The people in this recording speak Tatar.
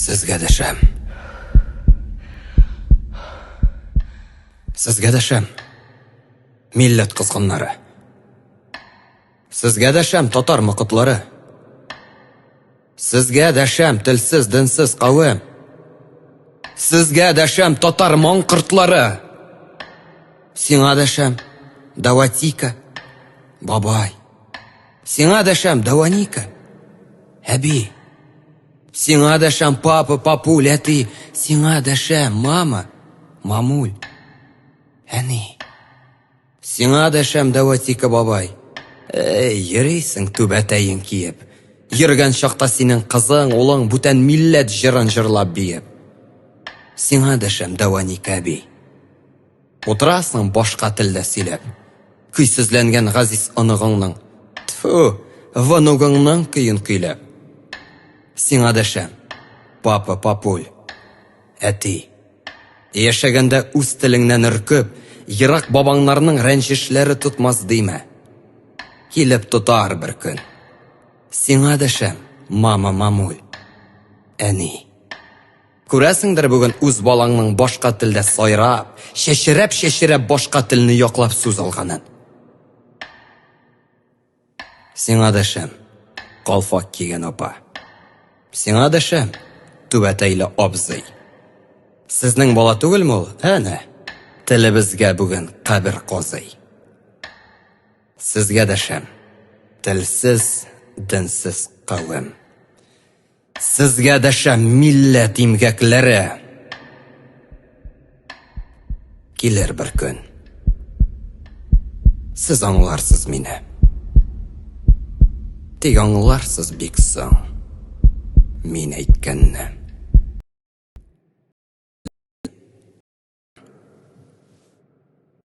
Sizga dasham. Sizga dasham. Millat qizg'inlari. Sizga dasham tatar muqitlari. Sizga dasham tilsiz dinsiz qavm. Sizga dasham tatar monqirtlari. Sing'a dasham Davatika, babay. Sing'a dasham Davanika, abi. Sing'a dasham papa, papulati. Sing'a dasham mama, mamul. Ani. Sing'a dasham Davatika, babay. Yürüysün tübətəyin kiyib. Yürgən şaqta senin qızın, olan бүтән millet jırın jırlab biyib. Sing'a dasham Davanika, abi. Oturasın başqa tildə silib. Küysüzlənген ғазиз anığыңның. Tfu, vanugыңның kıyın küylab. Sing'a dasham papa, papul, әти. Яшәгәндә үз тіліңнән үркіп, йырак бабаңнарның рәнҗешләре тутмас дейме. Килеп тутар бер көн. Сиңа дәшәм, мама, мамуль, әни. Күрәсеңдер бүген үз балаңның башка телдә сайрап, шешерәп башка телне яклап сүз алганын. Сиңа дәшәм, калфак кигән апа. Сиңа дәшәм, түбәтәйле абзый. Сезнең бала түгелме ул? Әнә, телебезгә бүген кабер казый. Сезгә дәшәм, телсез, динсез кавым. Sizga dasham millat imgaklari. Kelar bir kun. Siz anglarsiz meni. Tek anglarsiz bek so'ng men aytganni.